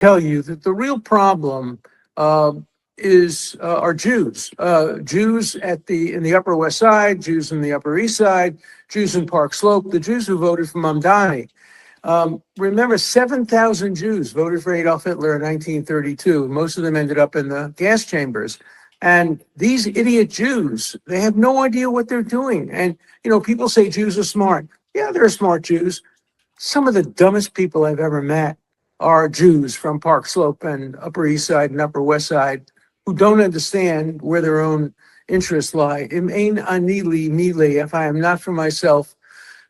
tell you that the real problem uh, is are Jews. Jews in the Upper West Side, Jews in the Upper East Side, Jews in Park Slope, the Jews who voted for Mamdani. Remember, 7,000 Jews voted for Adolf Hitler in 1932. Most of them ended up in the gas chambers. And these idiot Jews, they have no idea what they're doing. And, people say Jews are smart. Yeah, they're smart Jews. Some of the dumbest people I've ever met are Jews from Park Slope and Upper East Side and Upper West Side who don't understand where their own interests lie. Im ein ani li mili, if I am not for myself,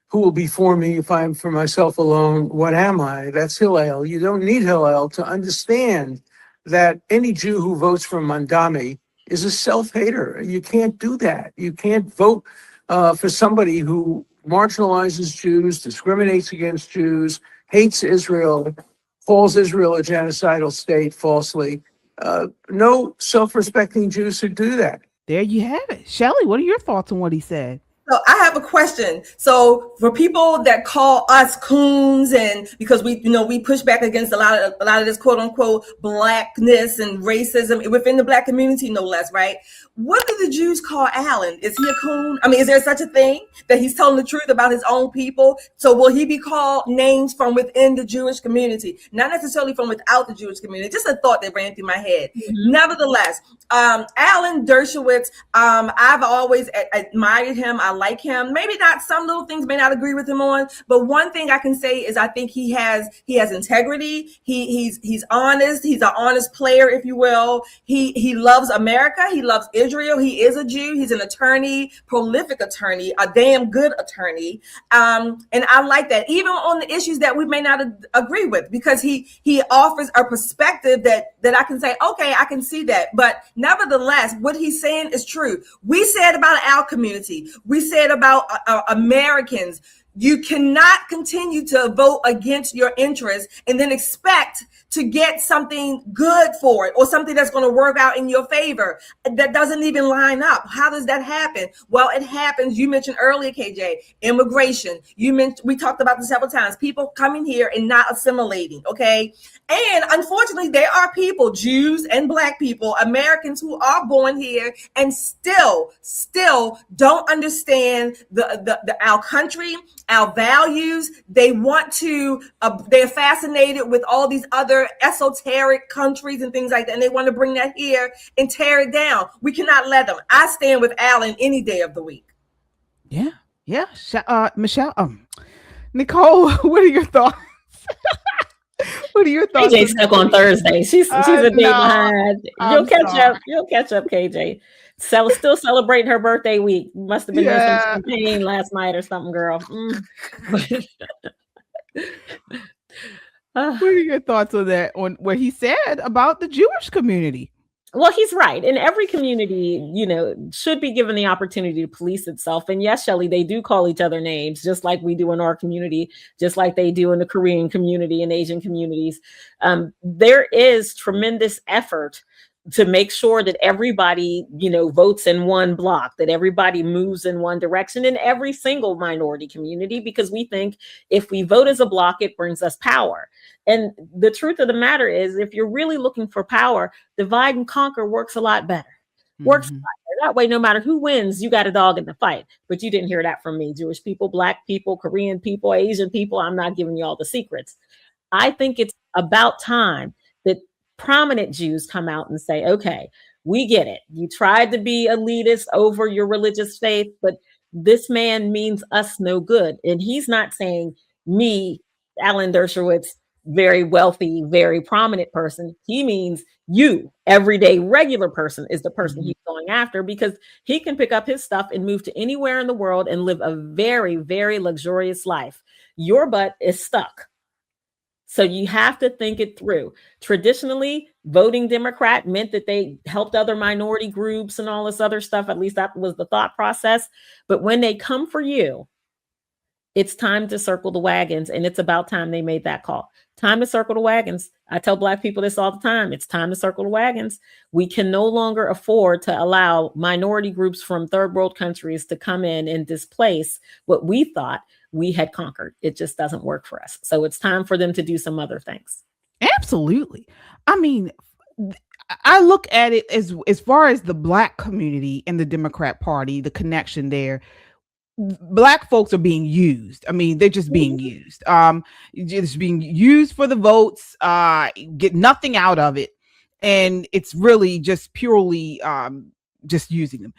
who will be for me? If I am for myself alone, what am I? That's Hillel. You don't need Hillel to understand that any Jew who votes for Mamdani is a self-hater. You can't do that. You can't vote for somebody who marginalizes Jews, discriminates against Jews, hates Israel, calls Israel a genocidal state falsely. No self-respecting Jew should do that. There you have it. Shelley, what are your thoughts on what he said? So I have a question. So for people that call us coons, and because we push back against a lot of this quote unquote blackness and racism within the Black community, no less, right? What do the Jews call Alan? Is he a coon? I mean, is there such a thing that he's telling the truth about his own people? So will he be called names from within the Jewish community, not necessarily from without the Jewish community? Just a thought that ran through my head. Mm-hmm. Nevertheless, Alan Dershowitz, I've always admired him. I like him. Maybe not, some little things may not agree with him on, but one thing I can say is I think he has integrity. He's honest. He's an honest player, if you will. He loves America. He loves Israel. He is a Jew. He's an attorney, prolific attorney, a damn good attorney. And I like that, even on the issues that we may not agree with, because he offers a perspective that I can say, okay, I can see that. But nevertheless, what he's saying is true. We said about our community. We said about Americans. You cannot continue to vote against your interests and then expect to get something good for it or something that's going to work out in your favor. That doesn't even line up. How does that happen? Well, it happens. You mentioned earlier, KJ, immigration. We talked about this several times. People coming here and not assimilating. Okay. And unfortunately, there are people, Jews and Black people, Americans who are born here and still don't understand our country, our values. They want to, they're fascinated with all these other esoteric countries and things like that. And they want to bring that here and tear it down. We cannot let them. I stand with Alan any day of the week. Yeah. Yeah. Michelle, Nicole, what are your thoughts? What are your thoughts? KJ stuck on Thursday. She's a day behind. You'll catch up, KJ. Still celebrating her birthday week. Must have been doing some champagne last night or something, girl. What are your thoughts on that? On what he said about the Jewish community? Well, he's right. And every community, should be given the opportunity to police itself. And yes, Shelley, they do call each other names, just like we do in our community, just like they do in the Korean community and Asian communities. There is tremendous effort to make sure that everybody, votes in one block, that everybody moves in one direction in every single minority community, because we think if we vote as a block, it brings us power. And the truth of the matter is, if you're really looking for power, divide and conquer works a lot better. Works a lot better. That way, no matter who wins, you got a dog in the fight. But you didn't hear that from me. Jewish people, Black people, Korean people, Asian people. I'm not giving you all the secrets. I think it's about time that prominent Jews come out and say, okay, we get it. You tried to be elitist over your religious faith, but this man means us no good. And he's not saying me, Alan Dershowitz, very wealthy, very prominent person. He means you, everyday regular person, is the person he's going after, because he can pick up his stuff and move to anywhere in the world and live a very, very luxurious life. Your butt is stuck. So you have to think it through. Traditionally, voting Democrat meant that they helped other minority groups and all this other stuff. At least that was the thought process. But when they come for you, it's time to circle the wagons. And it's about time they made that call. Time to circle the wagons. I tell Black people this all the time. It's time to circle the wagons. We can no longer afford to allow minority groups from third world countries to come in and displace what we thought we had conquered. It just doesn't work for us. So it's time for them to do some other things. Absolutely. I mean, I look at it as far as the Black community and the Democrat Party, the connection there. Black folks are being used. I mean, they're just being used. Just being used for the votes. Get nothing out of it, and it's really just purely just using them.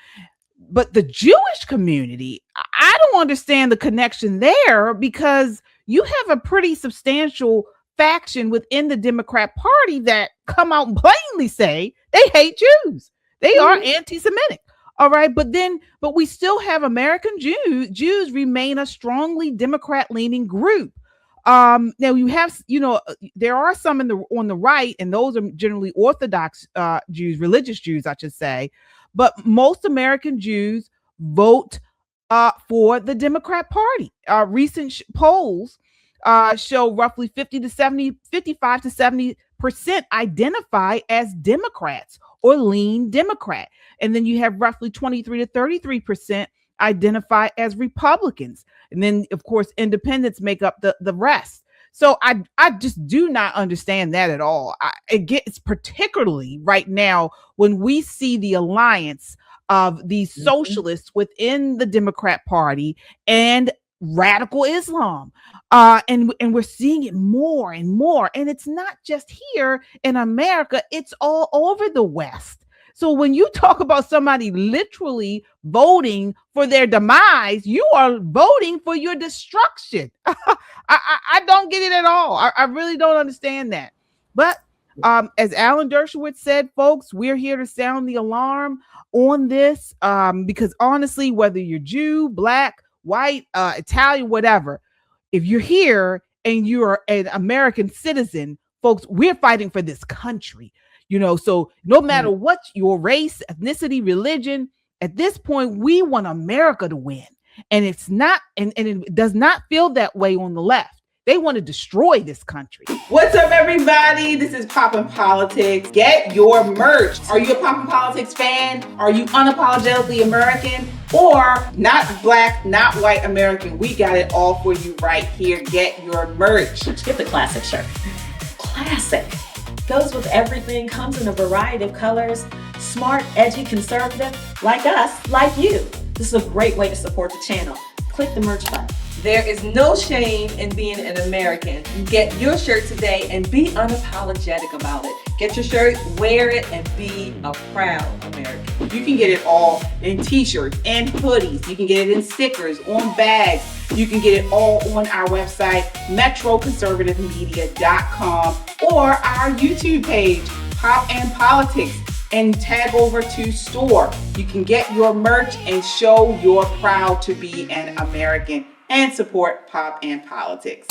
But the Jewish community, I don't understand the connection there, because you have a pretty substantial faction within the Democrat Party that come out and plainly say they hate Jews. They are anti-Semitic. All right. But we still have American Jews. Jews remain a strongly Democrat-leaning group. Now you have, there are some on the right, and those are generally Orthodox Jews, religious Jews, I should say. But most American Jews vote for the Democrat Party. Recent polls show roughly 55 to 70% identify as Democrats or lean Democrat. And then you have roughly 23 to 33% identify as Republicans. And then, of course, independents make up the rest. So I just do not understand that at all. It's particularly right now when we see the alliance of these socialists within the Democrat Party and radical Islam. And we're seeing it more and more. And it's not just here in America, it's all over the West. So when you talk about somebody literally voting for their demise, you are voting for your destruction. I don't get it at all. I really don't understand that. But as Alan Dershowitz said, folks, we're here to sound the alarm on this, because honestly, whether you're Jew, Black, white, Italian, whatever, if you're here and you're an American citizen, folks, we're fighting for this country. So no matter what your race, ethnicity, religion, at this point, we want America to win. And it's not, and it does not feel that way on the left. They want to destroy this country. What's up, everybody? This is Poppin' Politics. Get your merch. Are you a Poppin' Politics fan? Are you unapologetically American? Or not Black, not white American? We got it all for you right here. Get your merch. Get the classic shirt. Classic. Goes with everything, comes in a variety of colors. Smart, edgy, conservative, like us, like you. This is a great way to support the channel. Click the merch button. There is no shame in being an American. Get your shirt today and be unapologetic about it. Get your shirt, wear it, and be a proud American. You can get it all in t-shirts and hoodies. You can get it in stickers, on bags. You can get it all on our website, metroconservativemedia.com, or our YouTube page, Pop and Politics, and tag over to store. You can get your merch and show you're proud to be an American and support Pop and Politics.